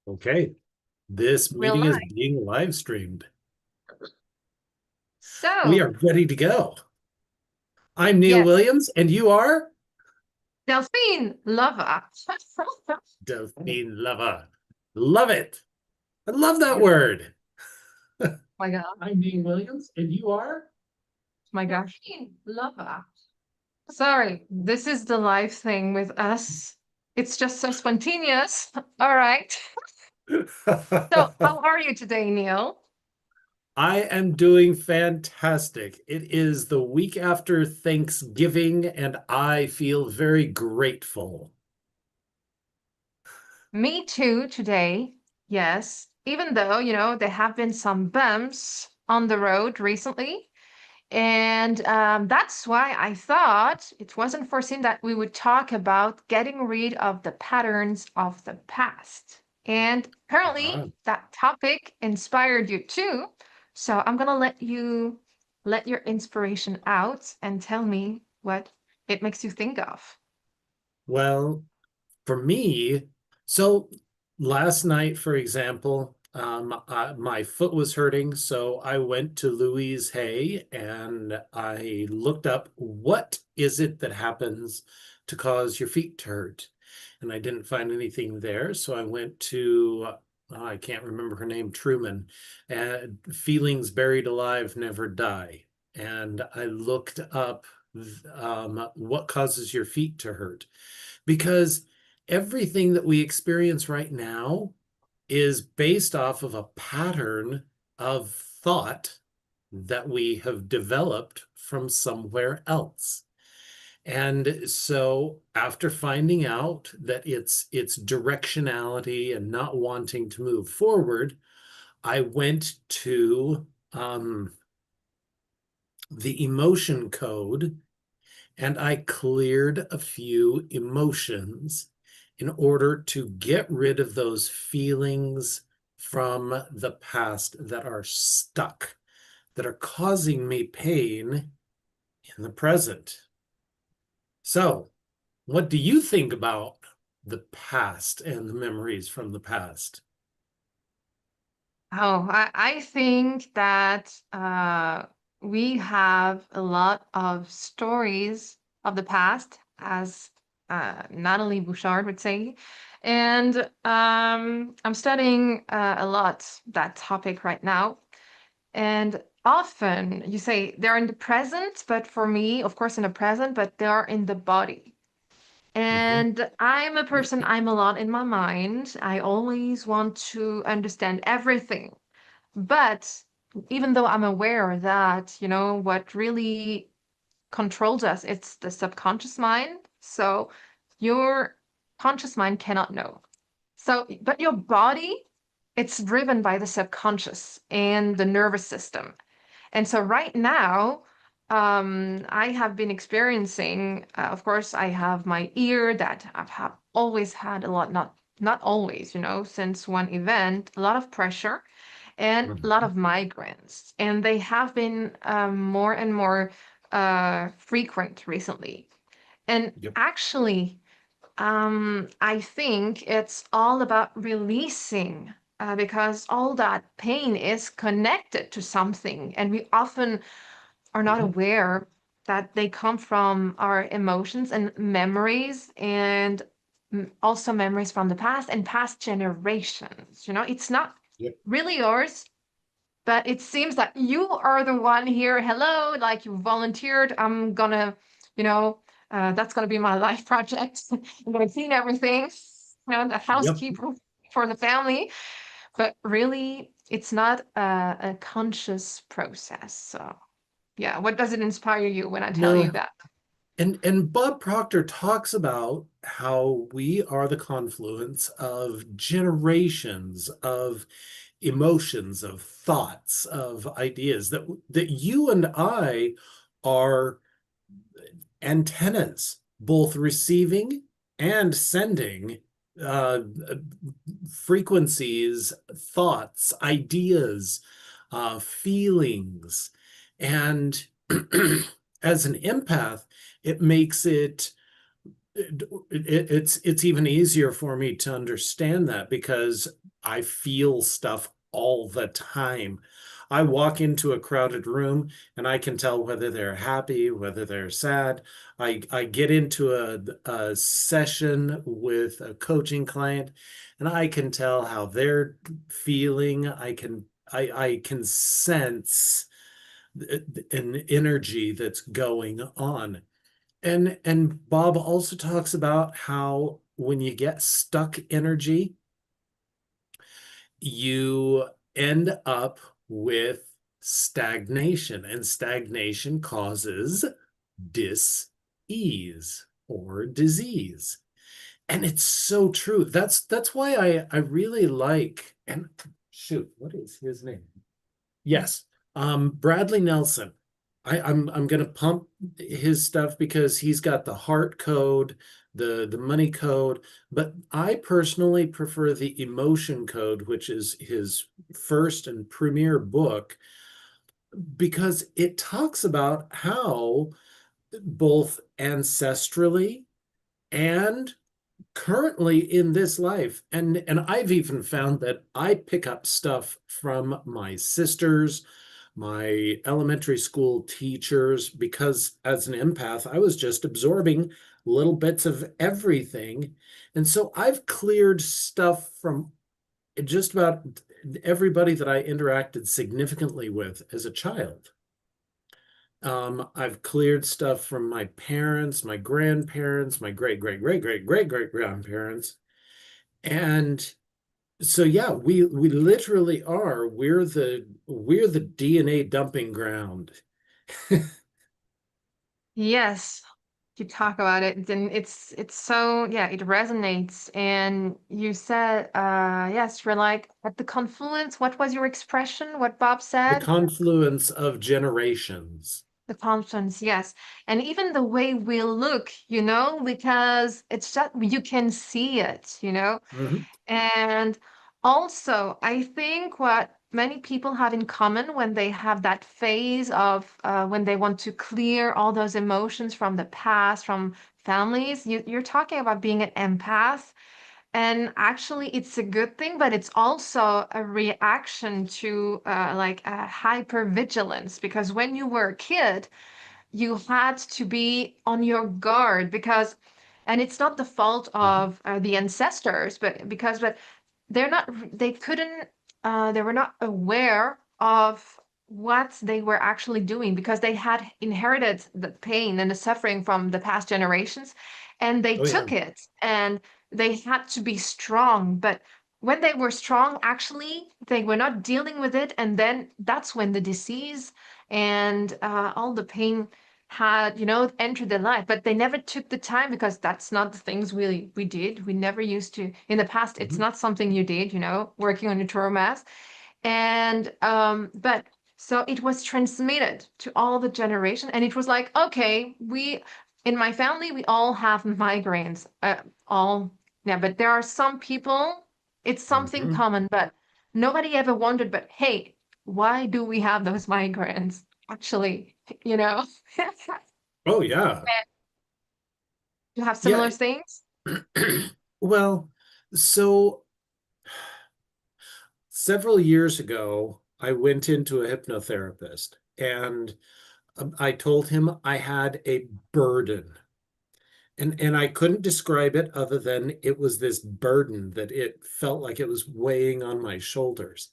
Okay, this Real meeting is life. being live streamed. We So, are ready to go. I'm Neil yes, Williams, and you are Delphine, Lova. Delphine Lova. Love it. I love that Yeah. word. My God. I'm Neil Williams, and you are? My gosh. Delphine, Lova. Sorry, this is the live thing with us. It's just so spontaneous. All right. So, how are you today, Neil? I am doing fantastic. It is the week after Thanksgiving, and I feel very grateful. Me too, today. Yes. Even though, there have been some bumps on the road recently. And that's why I thought it wasn't foreseen that we would talk about getting rid of the patterns of the past. And Ah, apparently that topic inspired you too. So I'm gonna let you let your inspiration out and tell me what it makes you think of. well, for me, so last night, for example, my foot was hurting, so I went to Louise Hay and I looked up what is it that happens to cause your feet to hurt. And I didn't find anything there, so I went to I can't remember her name, Truman, and Feelings Buried Alive Never Die. And I looked up what causes your feet to hurt because everything that we experience right now is based off of a pattern of thought that we have developed from somewhere else. And so after finding out that it's directionality and not wanting to move forward, I went to the emotion code and I cleared a few emotions in order to get rid of those feelings from the past that are stuck, that are causing me pain in the present. So, what do you think about the past and the memories from the past? Oh, I think that we have a lot of stories of the past, as Natalie Bouchard would say. And I'm studying a lot that topic right now. And often you say they're in the present, but for me, of course, in the present, but they are in the body. Mhm. And I'm a person, I'm a lot in my mind. I always want to understand everything. But even though I'm aware that, what really controls us, it's the subconscious mind. So your conscious mind cannot know. So, but your body, it's driven by the subconscious and the nervous system. And so right now, I have been experiencing, of course, I have my ear that have always had a lot, not always, since one event, a lot of pressure and a lot Mhm. of migraines. And they have been more and more frequent recently. And Yep. actually, I think it's all about releasing because all that pain is connected to something, and we often are not Mhm. aware that they come from our emotions and memories, and also memories from the past and past generations. It's not Yep. really yours, but it seems like you are the one here. Hello, like you volunteered. I'm gonna, you know, that's gonna be my life project. I'm gonna clean everything, the Yep. housekeeper for the family. But really, it's not a conscious process. So, yeah, what does it inspire you when I tell you No. that? And Bob Proctor talks about how we are the confluence of generations of emotions, of thoughts, of ideas that you and I are antennas, both receiving and sending uh, frequencies, thoughts, ideas, feelings. And as an empath, it makes it's even easier for me to understand that because I feel stuff all the time. I walk into a crowded room and I can tell whether they're happy, whether they're sad. I get into a session with a coaching client and I can tell how they're feeling. I can sense an energy that's going on. And Bob also talks about how when you get stuck energy, you end up with stagnation, and stagnation causes dis-ease or disease. And it's so true. That's why I really like, and shoot, what is his name? Yes. Bradley Nelson. I'm gonna pump his stuff because he's got the heart code, the money code, but I personally prefer the emotion code, which is his first and premier book, because it talks about how both ancestrally and currently in this life, and I've even found that I pick up stuff from my sisters, my elementary school teachers, because as an empath I was just absorbing little bits of everything. And so I've cleared stuff from just about everybody that I interacted significantly with as a child. I've cleared stuff from my parents, my grandparents, my great, great, great, great, great, great grandparents. And so yeah, we literally are. We're the DNA dumping ground. Yes, you talk about it, then it's so, yeah, it resonates. And you said, yes, you're like at the confluence. What was your expression? What Bob The said? confluence of generations. The confluence, yes. And even the way we look, because it's just you can see it. Mhm. And also, I think what many people have in common when they have that phase of when they want to clear all those emotions from the past, from families, you're talking about being an empath. And actually, it's a good thing, but it's also a reaction to like a hypervigilance. Because when you were a kid, you had to be on your guard because, and it's not the fault Mhm. of the ancestors, but they're not, they couldn't, they were not aware of what they were actually doing because they had inherited the pain and the suffering from the past generations, and they Oh yeah. took it and they had to be strong. But when they were strong, actually, they were not dealing with it. And then that's when the disease and all the pain had entered their life, but they never took the time because that's not the things we did. We never used to in the past. It's Mhm. not something you did, working on your traumas. And but so it was transmitted to all the generation, and it was like, okay, we in my family we all have migraines, all, yeah, but there are some people, it's something Mhm. common, but nobody ever wondered, but hey, why do we have those migraines actually, you know Oh yeah. you have Yeah. similar things? Well, so several years ago, I went into a hypnotherapist and I told him I had a burden. And I couldn't describe it other than it was this burden that it felt like it was weighing on my shoulders.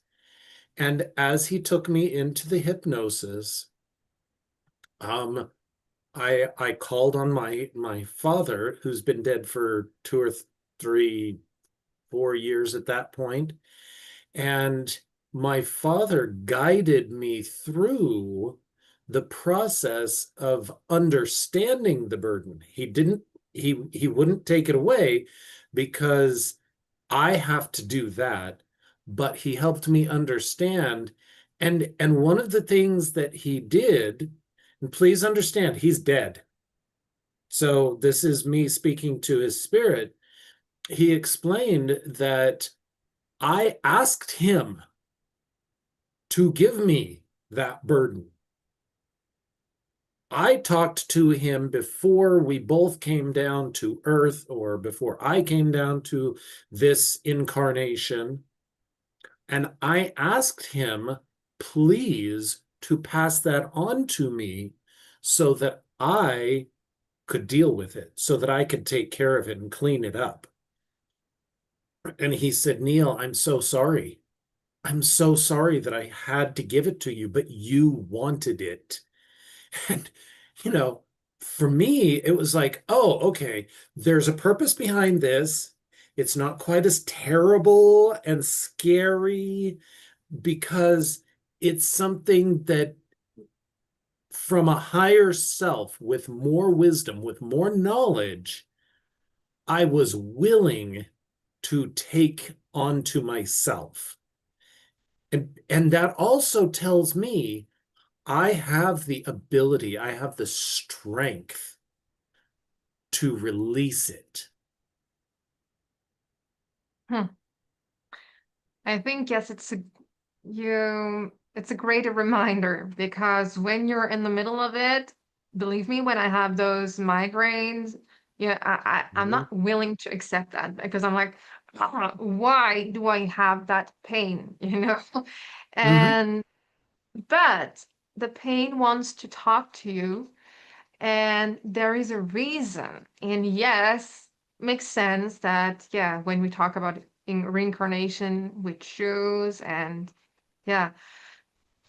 And as he took me into the hypnosis, um, I called on my father, who's been dead for 2 or 3, 4 years at that point, and my father guided me through the process of understanding the burden. He wouldn't take it away because I have to do that, but he helped me understand. And one of the things that he did, and please understand, he's dead. So this is me speaking to his spirit. He explained that I asked him to give me that burden. I talked to him before we both came down to earth, or before I came down to this incarnation. And I asked him, please, to pass that on to me so that I could deal with it, so that I could take care of it and clean it up. And he said, Neil, I'm so sorry. I'm so sorry that I had to give it to you, but you wanted it. And, you know, for me, it was like, oh, okay, there's a purpose behind this. It's not quite as terrible and scary because it's something that from a higher self with more wisdom, with more knowledge, I was willing to take onto myself. And that also tells me I have the ability, I have the strength to release it. Hmm. I think yes, it's a great reminder because when you're in the middle of it, believe me, when I have those migraines, yeah, I'm Mhm. not willing to accept that because I'm like, "Ah, why do I have that pain?" You know? Mhm. And but the pain wants to talk to you, and there is a reason. And yes, makes sense that, yeah, when we talk about in reincarnation, we choose, and yeah,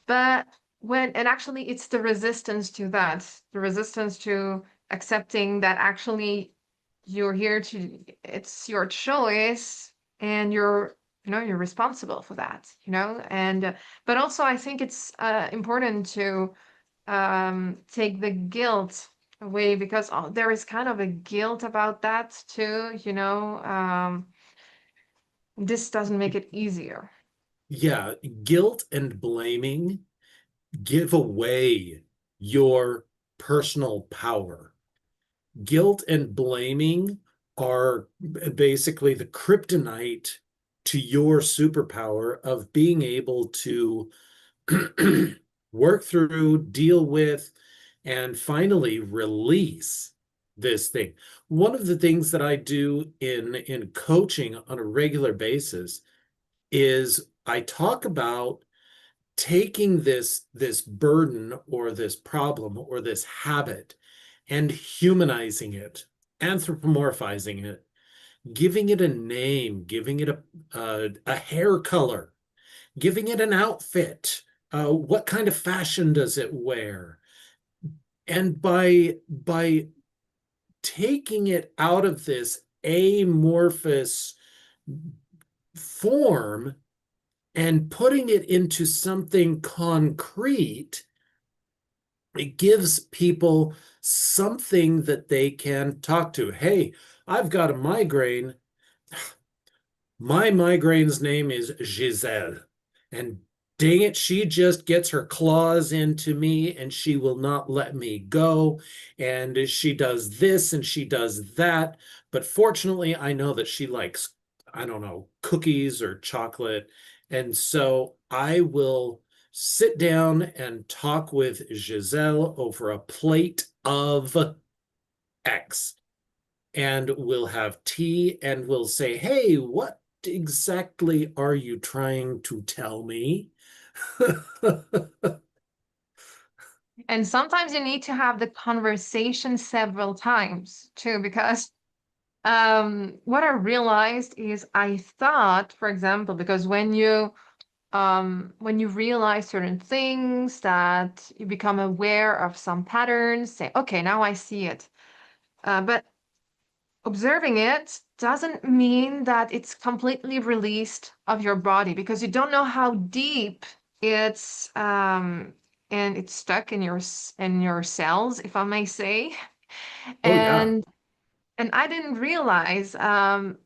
but when, and actually, it's the resistance to that, the resistance to accepting that actually you're here to, it's your choice, and you're responsible for that, and but also I think it's important to take the guilt away because there is kind of a guilt about that too, this doesn't make it easier. Yeah, guilt and blaming give away your personal power. Guilt and blaming are basically the kryptonite to your superpower of being able to work through, deal with, and finally release this thing. One of the things that I do in coaching on a regular basis is I talk about taking this burden or this problem or this habit and humanizing it, anthropomorphizing it, giving it a name, giving it a hair color, giving it an outfit. What kind of fashion does it wear? And by taking it out of this amorphous form and putting it into something concrete, it gives people something that they can talk to. Hey, I've got a migraine. My migraine's name is Giselle. And dang it, she just gets her claws into me and she will not let me go. And she does this and she does that. But fortunately, I know that she likes, I don't know, cookies or chocolate. And so I will sit down and talk with Giselle over a plate of X, and we'll have tea and we'll say, hey, what exactly are you trying to tell me? And sometimes you need to have the conversation several times too, because what I realized is I thought, for example, because when you realize certain things, that you become aware of some patterns, say, okay, now I see it. But observing it doesn't mean that it's completely released of your body because you don't know how deep it's and it's stuck in your cells, if I may say. Oh, yeah. And I didn't realize traumas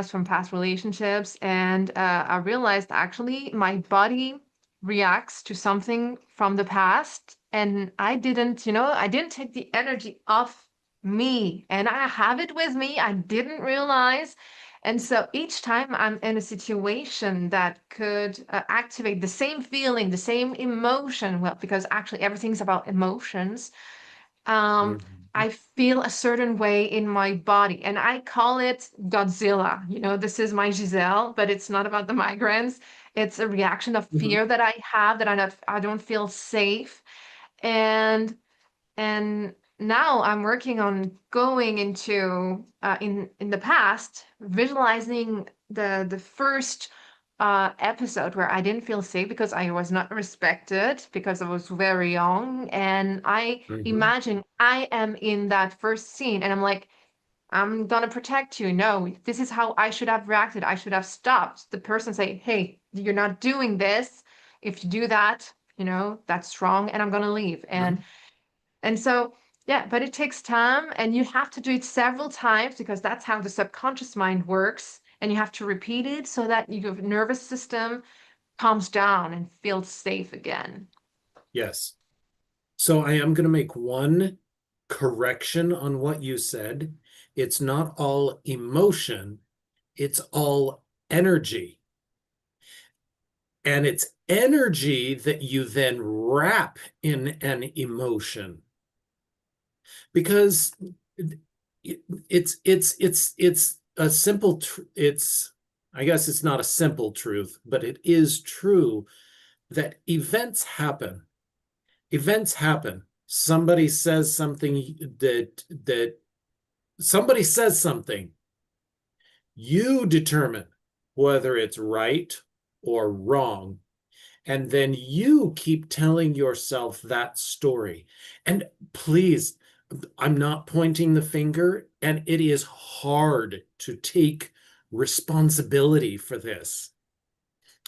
from past relationships. And I realized actually my body reacts to something from the past. And I didn't take the energy off me. And I have it with me. I didn't realize. And so each time I'm in a situation that could activate the same feeling, the same emotion, well, because actually everything's about emotions. Um, Mhm. I feel a certain way in my body, and I call it Godzilla. This is my Giselle, but it's not about the migraines. It's a reaction of Mhm. fear that I have, that I don't feel safe. And and now I'm working on going into in the past, visualizing the first episode where I didn't feel safe because I was not respected because I was very young, and I Mhm. imagine I am in that first scene, and I'm like, I'm gonna protect you. No, this is how I should have reacted. I should have stopped the person, say, hey, you're not doing this. If you do that, that's wrong, and I'm gonna leave. Mhm. And so, yeah, but it takes time, and you have to do it several times because that's how the subconscious mind works. And you have to repeat it so that your nervous system calms down and feels safe again. Yes. So I am going to make one correction on what you said. It's not all emotion, it's all energy. And it's energy that you then wrap in an emotion because it's a simple it's I guess it's not a simple truth, but it is true that events happen. Somebody says something that somebody says something. You determine whether it's right or wrong. And then you keep telling yourself that story. And please, I'm not pointing the finger, and it is hard to take responsibility for this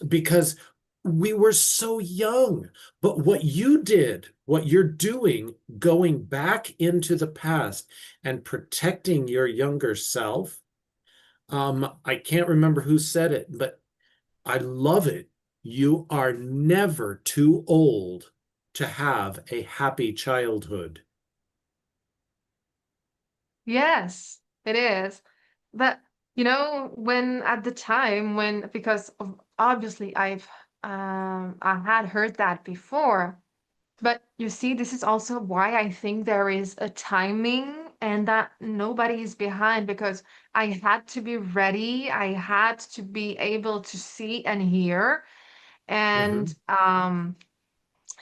because we were so young. But what you did, what you're doing, going back into the past and protecting your younger self, I can't remember who said it, but I love it. You are never too old to have a happy childhood. Yes, it is. But when at the time when, because of, obviously I had heard that before. But you see, this is also why I think there is a timing and that nobody is behind, because I had to be ready. I had to be able to see and hear. And Mhm.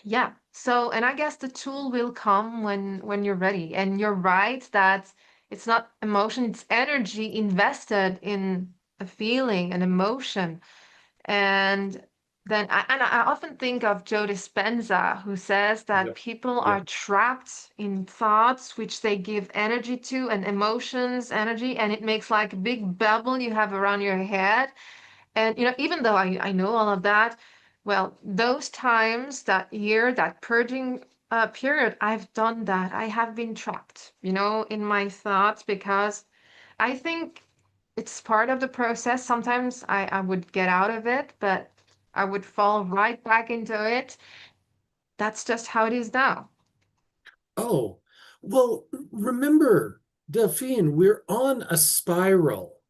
yeah. So, and I guess the tool will come when you're ready. And you're right that it's not emotion, it's energy invested in a feeling, an emotion. And then I often think of Joe Dispenza, who says that Yep. people are Yep. trapped in thoughts which they give energy to, and emotions, energy, and it makes like a big bubble you have around your head. And even though I know all of that, well, those times, that year, that purging period, I've done that. I have been trapped, in my thoughts, because I think it's part of the process. Sometimes I would get out of it, but I would fall right back into it. That's just how it is now. Oh, well, remember, Delphine, we're on a spiral.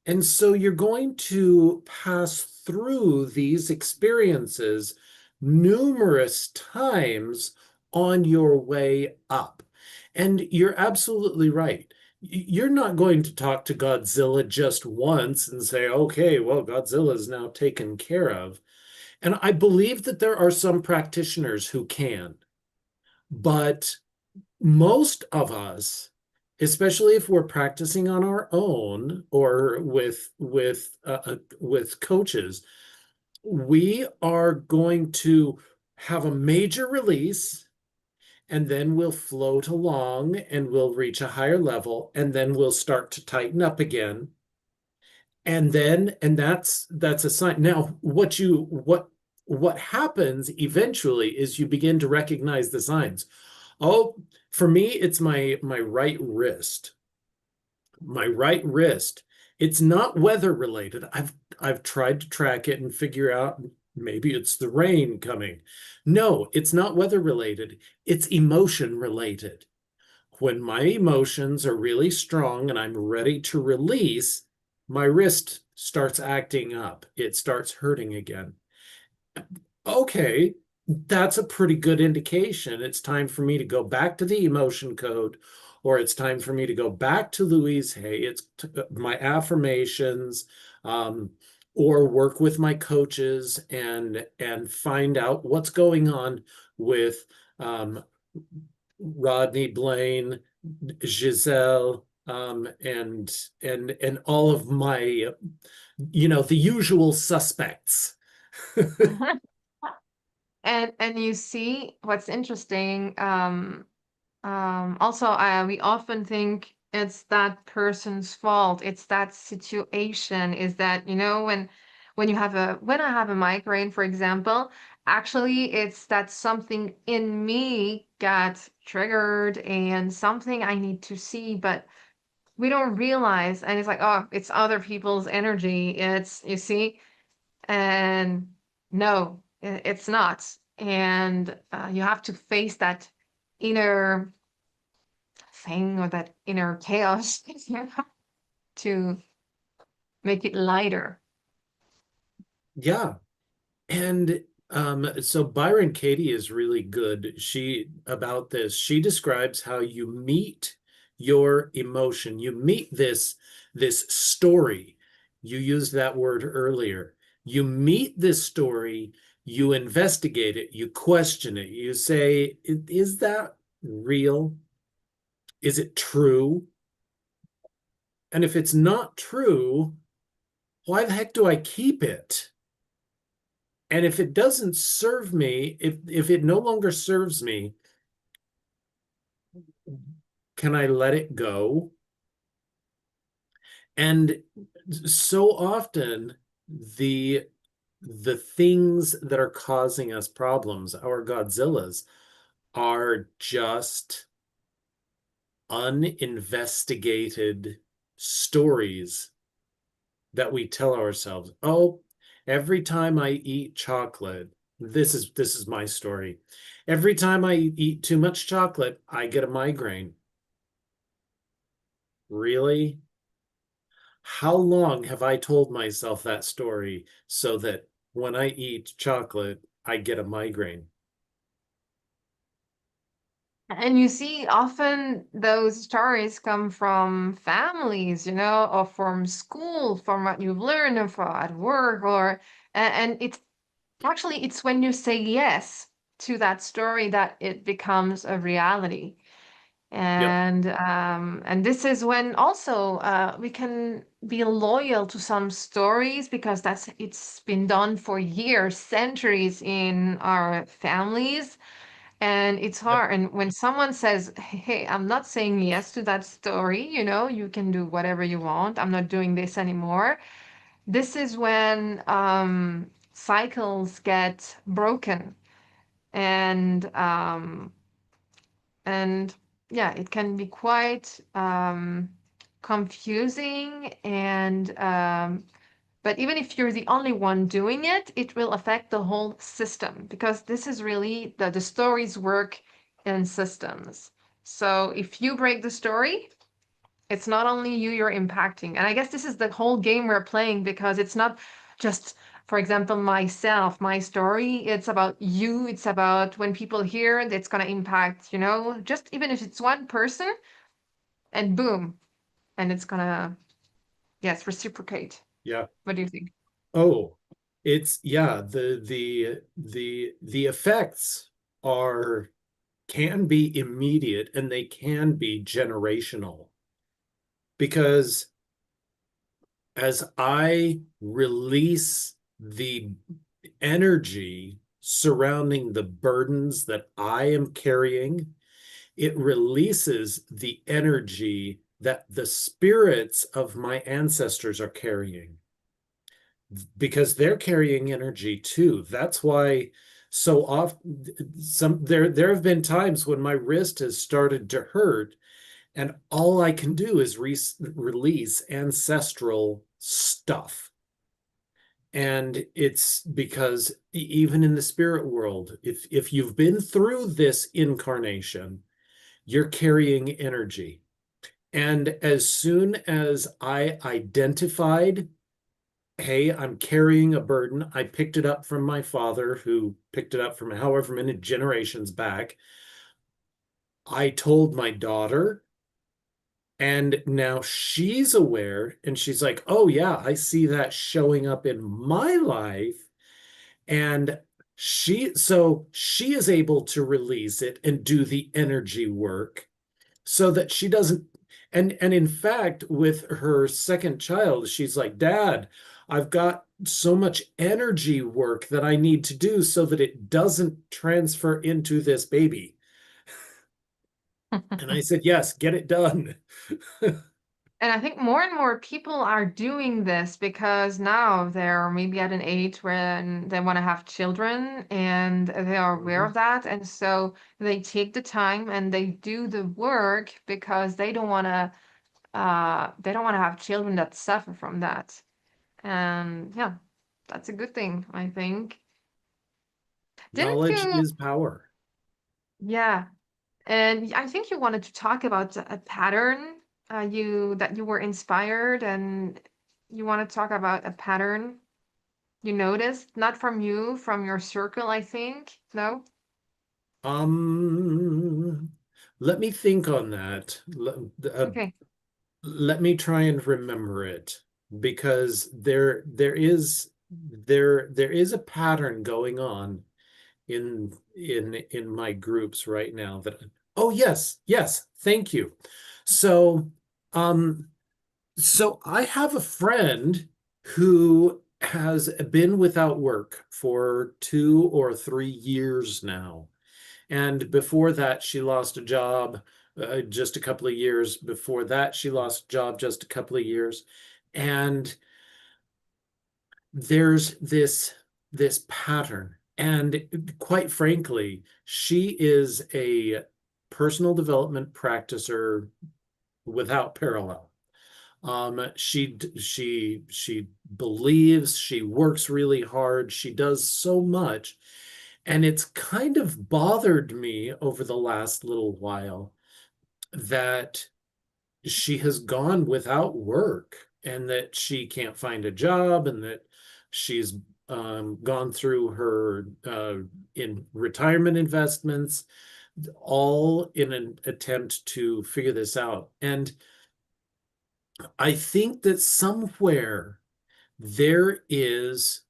And so you're going to pass through these experiences numerous times on your way up. And you're absolutely right. You're not going to talk to Godzilla just once and say, okay, well, Godzilla is now taken care of. And I believe that there are some practitioners who can, but most of us, especially if we're practicing on our own or with coaches, we are going to have a major release, and then we'll float along and we'll reach a higher level, and then we'll start to tighten up again. And that's a sign. Now, what happens eventually is you begin to recognize the signs. Oh, for me, it's my right wrist. My right wrist. It's not weather related. I've tried to track it and figure out maybe it's the rain coming. No, it's not weather related. It's emotion related. When my emotions are really strong and I'm ready to release, my wrist starts acting up. It starts hurting again. Okay, that's a pretty good indication. It's time for me to go back to the emotion code, or it's time for me to go back to Louise Hay. My affirmations, um, or work with my coaches and find out what's going on with um, Rodney Blaine, Giselle, and all of my, the usual suspects. And you see what's interesting. Also, we often think it's that person's fault. It's that situation. Is that, when I have a migraine, for example, actually it's that something in me got triggered and something I need to see, but we don't realize. And it's like, oh, it's other people's energy. It's, you see, and no, it's not. And you have to face that inner thing or that inner chaos to make it lighter. Yeah. And so Byron Katie is really good. She about this. She describes how you meet your emotion. You meet this story. You used that word earlier. You meet this story, you investigate it, you question it. You say, is that real? Is it true? And if it's not true, why the heck do I keep it? And if it doesn't serve me, if it no longer serves me, can I let it go? And so often the the things that are causing us problems, our Godzillas, are just uninvestigated stories that we tell ourselves. Oh, every time I eat chocolate, this is my story. Every time I eat too much chocolate, I get a migraine. Really? How long have I told myself that story so that when I eat chocolate, I get a migraine? And you see, often those stories come from families, or from school, from what you've learned or from at work, and it's actually it's when you say yes to that story that it becomes a reality. Yep, And this is when also we can be loyal to some stories because it's been done for years, centuries in our families, and it's yep, hard. And when someone says, "Hey, I'm not saying yes to that story, you can do whatever you want. I'm not doing this anymore." This is when cycles get broken, and and yeah, it can be quite confusing. And but even if you're the only one doing it, it will affect the whole system because this is really the stories work in systems. So if you break the story, it's not only you you're impacting. And I guess this is the whole game we're playing because it's not just, for example, myself, my story. It's about you. It's about when people hear it, it's going to impact, just even if it's one person and boom, and it's going to, yes, reciprocate. yeah. What do you think? Oh, it's yeah, the effects are can be immediate and they can be generational because as I release the energy surrounding the burdens that I am carrying, it releases the energy that the spirits of my ancestors are carrying because they're carrying energy too. That's why so often there have been times when my wrist has started to hurt and all I can do is release ancestral stuff. And it's because even in the spirit world, if you've been through this incarnation, you're carrying energy. And as soon as I identified hey, I'm carrying a burden. I picked it up from my father, who picked it up from however many generations back. I told my daughter, and now she's aware, and she's like, oh, yeah, I see that showing up in my life. And she is able to release it and do the energy work so that she doesn't. And in fact, with her second child, she's like, Dad, I've got so much energy work that I need to do so that it doesn't transfer into this baby. And I said, yes, get it done. And I think more and more people are doing this because now they're maybe at an age when they want to have children and they are aware of Mhm. that. And so they take the time and they do the work because they don't want to have children that suffer from that. And yeah, that's a good thing, I think. Didn't Knowledge you? is power. Yeah. And I think you wanted to talk about a pattern you that you were inspired and you want to talk about a pattern you noticed, not from you, from your circle, I think. No? Um, Let me think on that. Okay. Let me try and remember it because there is a pattern going on in my groups right now that oh yes, thank you. So um so I have a friend who has been without work for 2 or 3 years now. And before that, she lost a job just a couple of years. Before that, she lost a job just a couple of years. And there's this pattern. And quite frankly, she is a personal development practicer without parallel. She believes, she works really hard, she does so much, and it's kind of bothered me over the last little while that she has gone without work and that she can't find a job and that she's gone through her in retirement investments, all in an attempt to figure this out. And I think that somewhere there is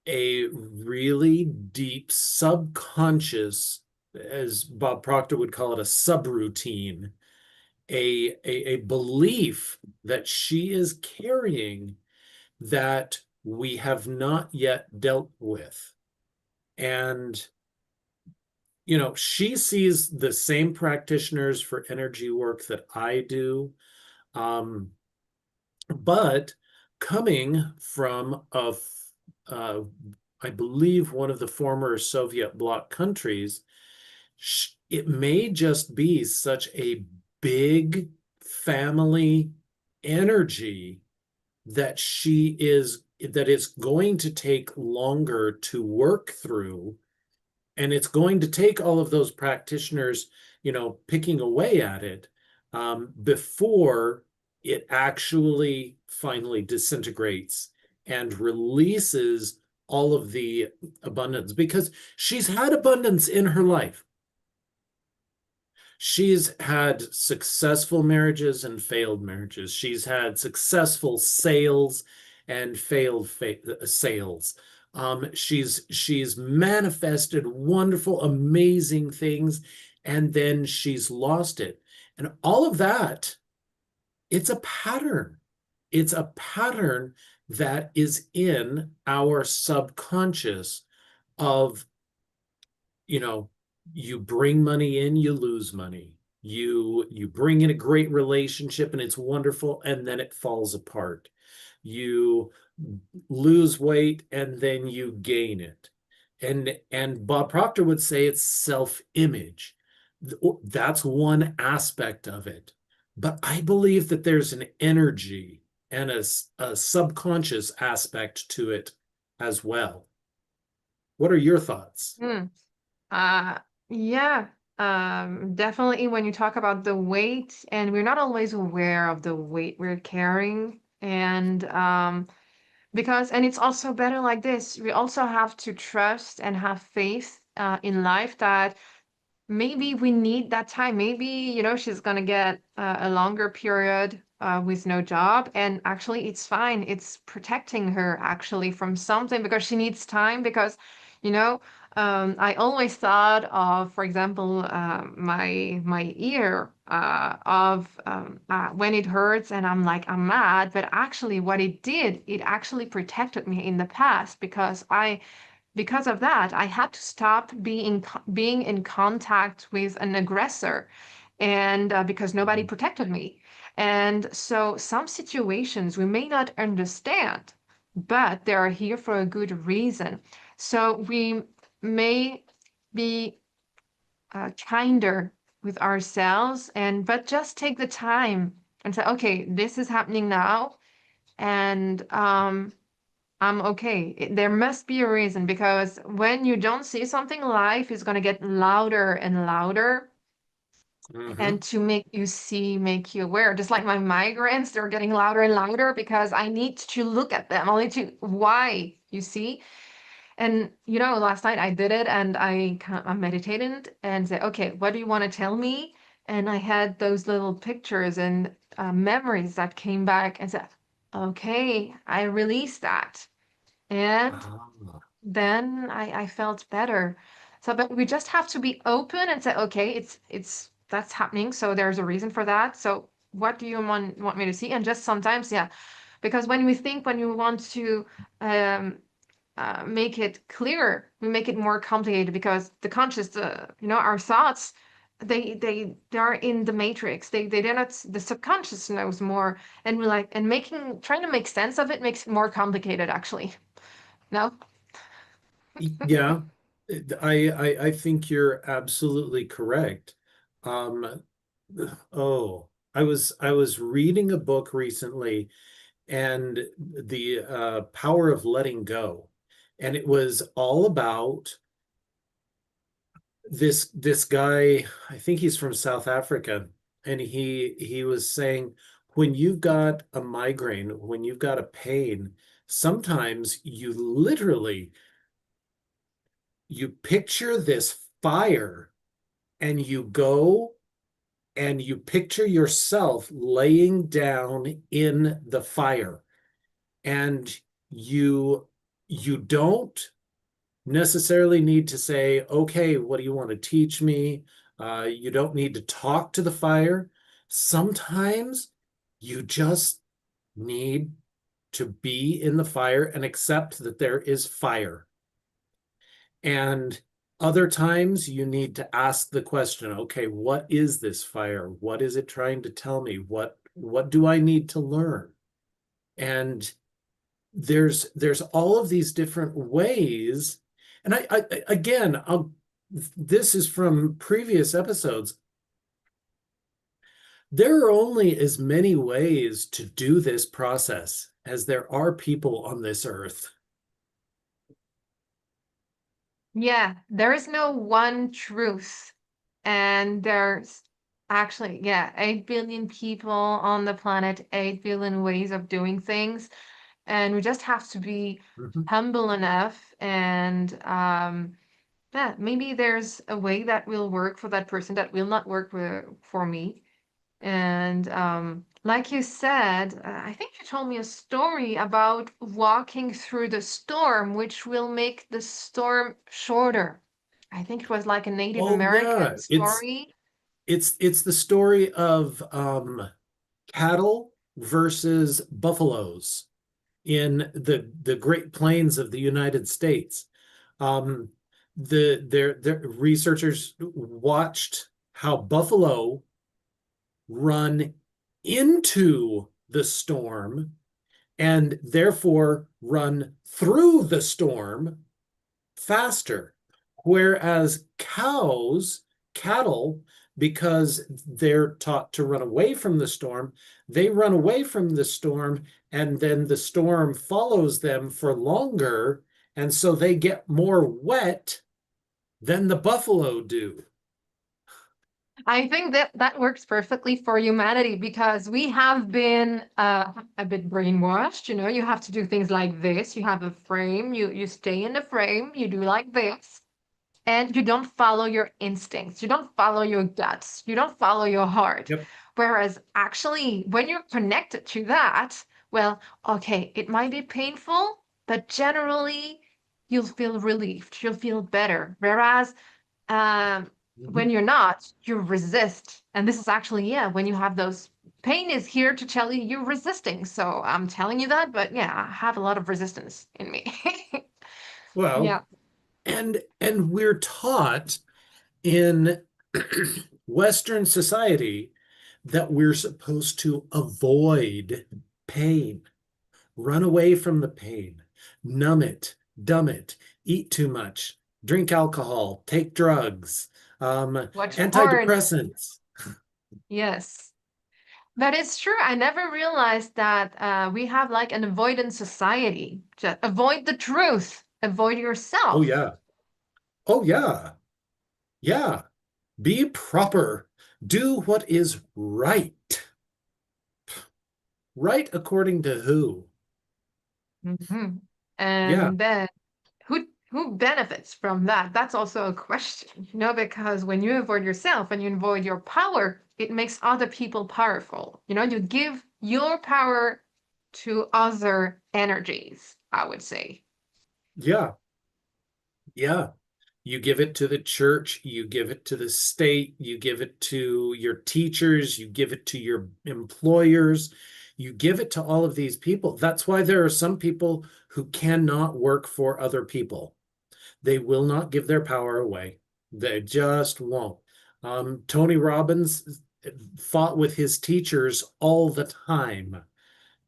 a really deep subconscious, as Bob Proctor would call it, a subroutine, a belief that she is carrying that we have not yet dealt with. And, she sees the same practitioners for energy work that I do. Um, but coming from uh, I believe one of the former Soviet bloc countries, it may just be such a big family energy that it's going to take longer to work through, and it's going to take all of those practitioners, picking away at it before it actually finally disintegrates and releases all of the abundance, because she's had abundance in her life. She's had successful marriages and failed marriages. She's had successful sales and failed sales. She's manifested wonderful, amazing things, and then she's lost it. And all of that, it's a pattern. It's a pattern that is in our subconscious of, you know, you bring money in, you lose money. You bring in a great relationship and it's wonderful, and then it falls apart. You lose weight and then you gain it. And Bob Proctor would say it's self-image. That's one aspect of it. But I believe that there's an energy and a subconscious aspect to it as well. What are your thoughts? Hmm. Uh, yeah. Definitely when you talk about the weight, and we're not always aware of the weight we're carrying. And Because, and it's also better like this. We also have to trust and have faith in life that maybe we need that time. Maybe, she's gonna get a longer period with no job, and actually, it's fine. It's protecting her actually from something because she needs time. Because, you know, I always thought of, for example, my ear of when it hurts, and I'm like, I'm mad. But actually, what it did, it actually protected me in the past because of that, I had to stop being in contact with an aggressor, and because nobody protected me. And so some situations we may not understand, but they are here for a good reason. So we may be kinder with ourselves, and but just take the time and say, okay, this is happening now, and I'm okay. There must be a reason, because when you don't see something, life is going to get louder and louder. Hmm. And to make you see, make you aware. Just like my migraines, they're getting louder and louder because I need to look at them. I need to, why, you see? And last night I did it, and I meditated and said, okay, what do you want to tell me? And I had those little pictures and memories that came back and said, okay, I released that. And Ah. then I felt better. So, but we just have to be open and say, okay, it's that's happening, so there's a reason for that. So, what do you want me to see? And just sometimes, yeah, because when we want to um, make it clearer, we make it more complicated because the conscious, our thoughts, they are in the matrix. They're not. The subconscious knows more, and we like and making trying to make sense of it makes it more complicated, actually. No. Yeah, I think you're absolutely correct. Um, oh, I was reading a book recently, and the power of letting go, and it was all about this guy. I think he's from South Africa, and he was saying, when you've got a migraine, when you've got a pain, sometimes you picture this fire, and you go and you picture yourself laying down in the fire, and you don't necessarily need to say, okay, what do you want to teach me? You don't need to talk to the fire. Sometimes you just need to be in the fire and accept that there is fire. And other times you need to ask the question, okay, what is this fire? What is it trying to tell me? What do I need to learn? And there's all of these different ways. And again, this is from previous episodes. There are only as many ways to do this process as there are people on this earth. Yeah, there is no one truth. And there's actually, yeah, 8 billion people on the planet, 8 billion ways of doing things. And we just have to be Mhm. humble enough. And yeah, maybe there's a way that will work for that person that will not work for me. And like you said, I think you told me a story about walking through the storm, which will make the storm shorter. I think it was like a Native Oh yeah, American it's story. it's the story of cattle versus buffaloes in the Great Plains of the United States. Um, their researchers watched how buffalo run into the storm and therefore run through the storm faster. Whereas cattle, because they're taught to run away from the storm, they run away from the storm, and then the storm follows them for longer. And so they get more wet than the buffalo do. I think that that works perfectly for humanity because we have been a bit brainwashed. You know, you have to do things like this. You have a frame. You stay in the frame. You do like this, and you don't follow your instincts. You don't follow your guts. You don't follow your heart. Yep. Whereas actually, when you're connected to that, well, okay, it might be painful, but generally, you'll feel relieved. You'll feel better. Whereas when Mhm. you're not, you resist. And this is actually, yeah, when you have those, pain is here to tell you you're resisting. So I'm telling you that, but yeah, I have a lot of resistance in me. Well, Yeah. and we're taught in Western society that we're supposed to avoid pain, run away from the pain, numb it, dumb it, eat too much, drink alcohol, take drugs, Watch porn. antidepressants. Yes. That is true. I never realized that we have like an avoidance society. Just avoid the truth, avoid Oh, yourself. yeah. Oh, yeah. Yeah. Be proper. Do what is right. Right according to who? Mhm. Yeah. And then who benefits from that? That's also a question, you know, because when you avoid yourself and you avoid your power, it makes other people powerful. You know, you give your power to other energies, I would say. Yeah. Yeah. You give it to the church, you give it to the state, you give it to your teachers, you give it to your employers, you give it to all of these people. That's why there are some people who cannot work for other people. They will not give their power away. They just won't. Tony Robbins fought with his teachers all the time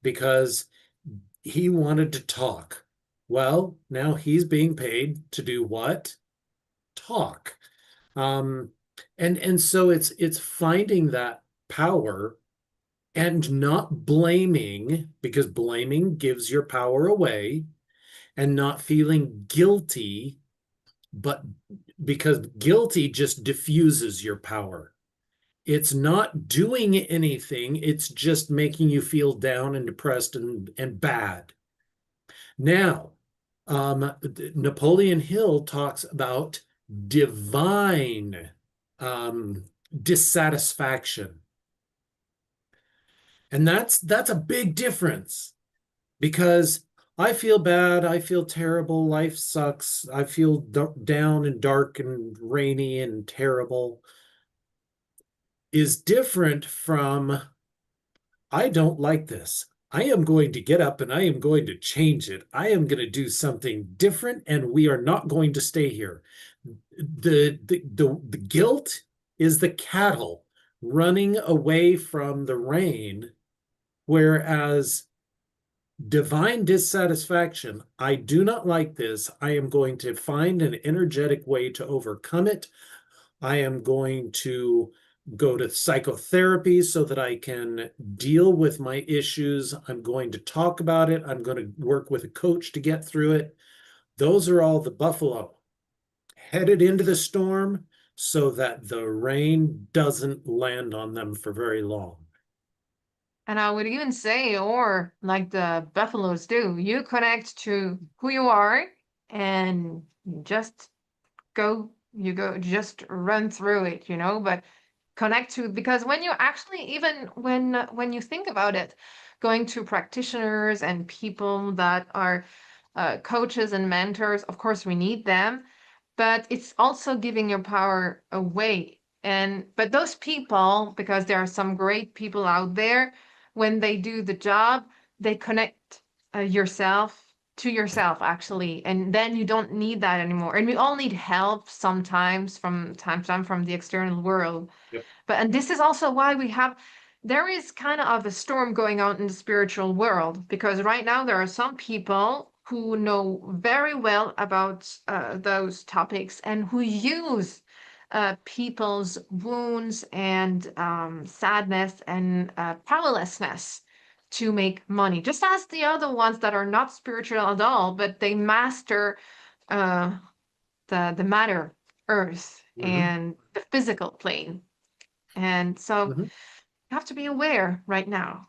because he wanted to talk. Well, now he's being paid to do what? Talk. Um, and so it's finding that power and not blaming, because blaming gives your power away, and not feeling guilty, but because guilty just diffuses your power. It's not doing anything, it's just making you feel down and depressed and bad. Now, Napoleon Hill talks about divine um, dissatisfaction. And that's a big difference because I feel bad, I feel terrible, life sucks, I feel down and dark and rainy and terrible is different from I don't like this. I am going to get up and I am going to change it. I am going to do something different and we are not going to stay here. The guilt is the cattle running away from the rain, whereas divine dissatisfaction, I do not like this. I am going to find an energetic way to overcome it. I am going to go to psychotherapy so that I can deal with my issues. I'm going to talk about it. I'm going to work with a coach to get through it. Those are all the buffalo headed into the storm so that the rain doesn't land on them for very long. And I would even say, or like the buffaloes do, you connect to who you are and just just run through it, you know, but connect to, because when you actually, even when you think about it, going to practitioners and people that are coaches and mentors, of course, we need them, but it's also giving your power away. And but those people, because there are some great people out there, when they do the job, they connect yourself to yourself actually, and then you don't need that anymore. And we all need help sometimes from time to time from the external world, Yep. but and this is also why we have there is kind of a storm going on in the spiritual world, because right now there are some people who know very well about those topics and who use people's wounds and sadness and powerlessness to make money, just as the other ones that are not spiritual at all, but they master uh, the matter, earth, Mhm. and the physical plane. And so you Mhm. have to be aware right now.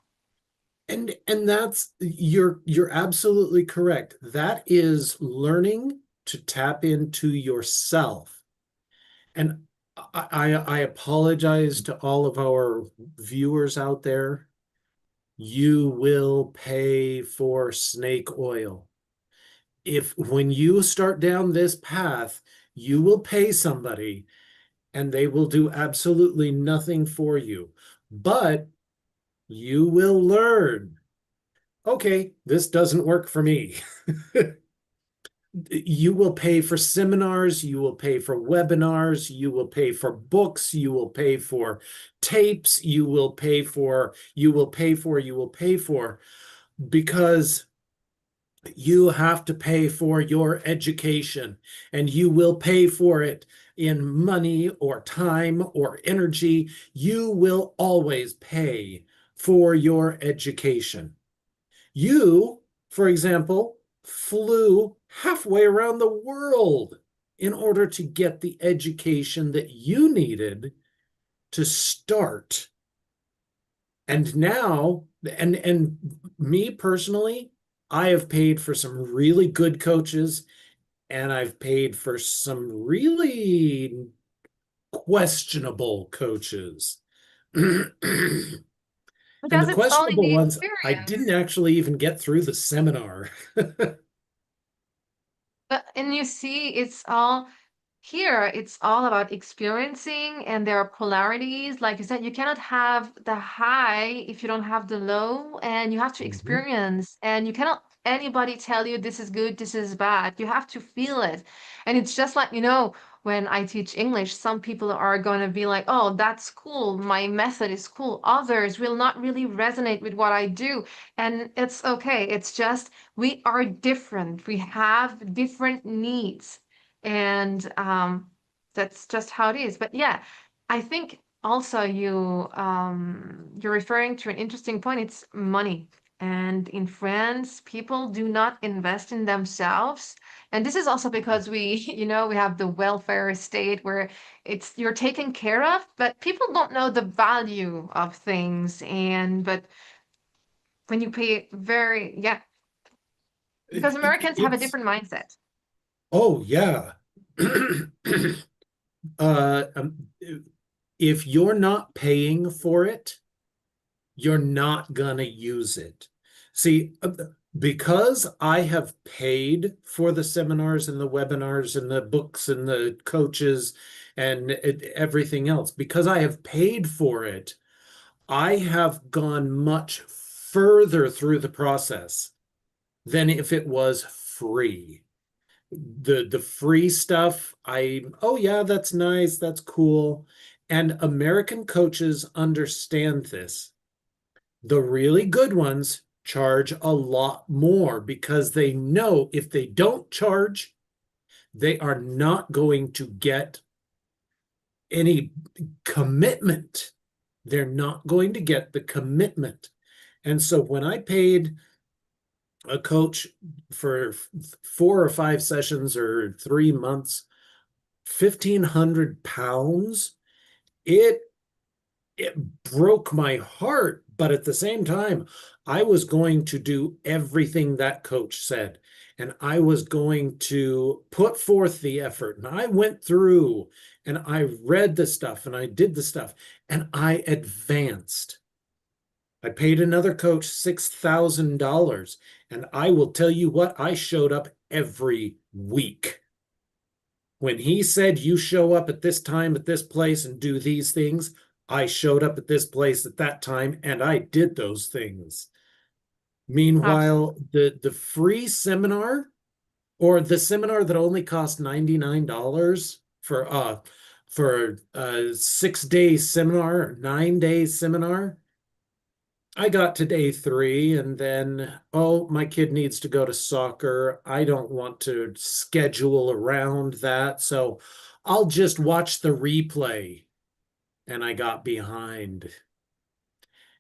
And that's you're absolutely correct. That is learning to tap into yourself. And I apologize to all of our viewers out there. You will pay for snake oil. If when you start down this path, you will pay somebody and they will do absolutely nothing for you. But you will learn, okay, this doesn't work for me. You will pay for seminars, you will pay for webinars, you will pay for books, you will pay for tapes, you will pay for, because you have to pay for your education, and you will pay for it in money or time or energy. You will always pay for your education. You, for example, flew halfway around the world in order to get the education that you needed to start. And now, and me personally, I have paid for some really good coaches, and I've paid for some really questionable coaches. And the Because it's only questionable the ones, I didn't experience. actually even get through the seminar. But and you see, it's all here, it's all about experiencing, and there are polarities. Like you said, you cannot have the high if you don't have the low, and you have to Mhm. experience, and you cannot anybody tell you this is good, this is bad. You have to feel it. And it's just like, when I teach English, some people are going to be like, oh, that's cool. My method is cool. Others will not really resonate with what I do. And it's okay. It's just we are different. We have different needs. And that's just how it is. But yeah, I think also you're referring to an interesting point. It's money. And in France, people do not invest in themselves. And this is also because we, we have the welfare state where you're taken care of, but people don't know the value of things. And but when you pay yeah, because Americans have a It's, different mindset. oh, yeah. uh, if you're not paying for it, you're not gonna use it. See, because I have paid for the seminars and the webinars and the books and the coaches and everything else, because I have paid for it, I have gone much further through the process than if it was free. The free stuff, oh yeah, that's nice, that's cool. And American coaches understand this. The really good ones charge a lot more because they know if they don't charge, they are not going to get any commitment. They're not going to get the commitment. And so when I paid a coach for 4 or 5 sessions or 3 months, £1,500, it it broke my heart. But at the same time, I was going to do everything that coach said, and I was going to put forth the effort. And I went through and I read the stuff and I did the stuff and I advanced. I paid another coach $6,000. And I will tell you what, I showed up every week. When he said, you show up at this time at this place and do these things, I showed up at this place at that time and I did those things. Absolutely. Meanwhile, the free seminar, or the seminar that only cost $99 for a 6 day seminar, 9 day seminar, I got to day three and then, oh, my kid needs to go to soccer. I don't want to schedule around that. So I'll just watch the replay. And I got behind.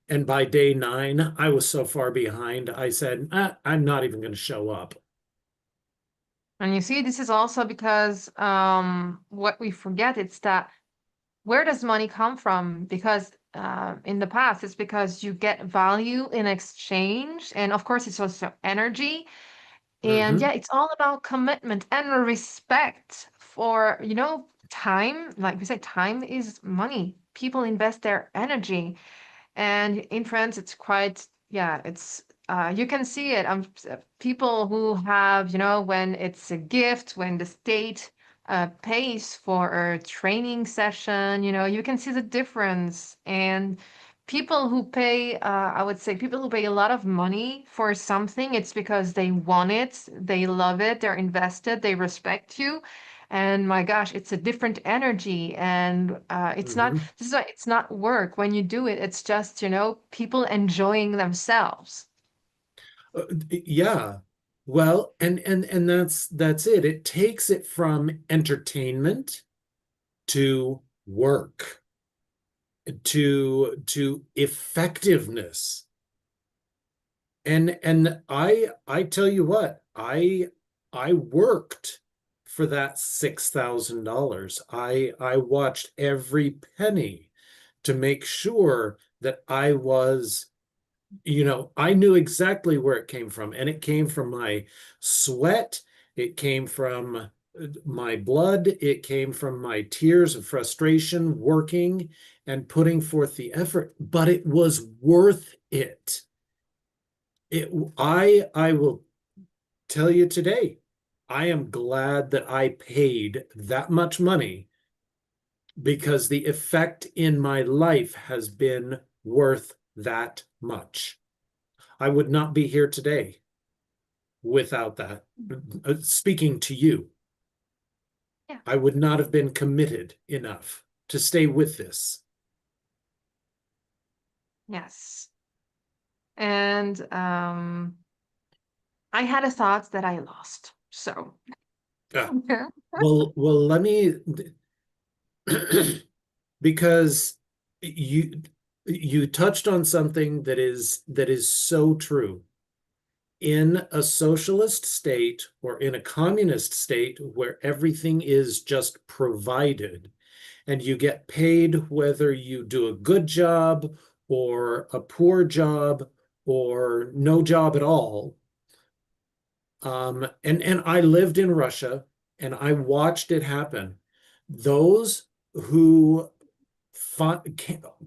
And by day nine, I was so far behind, I said, I'm not even going to show up. And you see, this is also because what we forget it's that where does money come from? Because in the past, it's because you get value in exchange. And of course, it's also energy. And Hmm. yeah, it's all about commitment and respect for, time. Like we say, time is money. People invest their energy. And in France, it's quite, yeah, it's you can see it. People who have, when it's a gift, when the state pays for a training session, you can see the difference. And people who pay, I would say, people who pay a lot of money for something, it's because they want it, they love it, they're invested, they respect you. And my gosh, it's a different energy. And it's not, Hmm. this is why it's not work when you do it. It's just, people enjoying themselves. Yeah. Well, and that's it. It takes it from entertainment to work to effectiveness. And I tell you what, I worked for that $6,000. I watched every penny to make sure that I was, I knew exactly where it came from, and it came from my sweat, it came from my blood, it came from my tears of frustration working and putting forth the effort, but it was worth it. I will tell you today, I am glad that I paid that much money because the effect in my life has been worth that much. I would not be here today without that. Speaking to you, Yeah. I would not have been committed enough to stay with this. Yes. And I had a thought that I lost. So, Yeah. Well, let me because you touched on something that is so true. In a socialist state or in a communist state where everything is just provided and you get paid whether you do a good job or a poor job or no job at all. And I lived in Russia and I watched it happen. Those who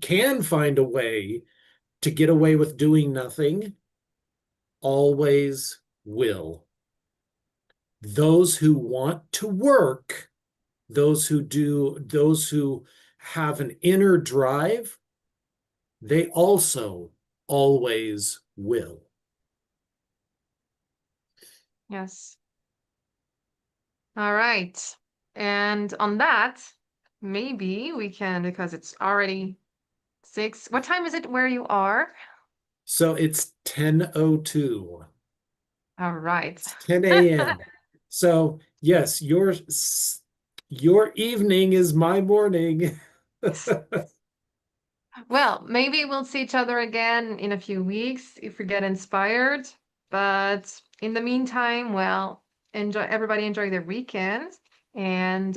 can find a way to get away with doing nothing always will. Those who want to work, those who have an inner drive, they also always will. yes. All right. And on that, maybe we can, because it's already 6. What time is it where you are? So it's 10:02. All right. It's 10 a.m. So yes, your evening is my morning. Yes. Well, maybe we'll see each other again in a few weeks if we get inspired. But in the meantime, well, enjoy everybody enjoy their weekend. And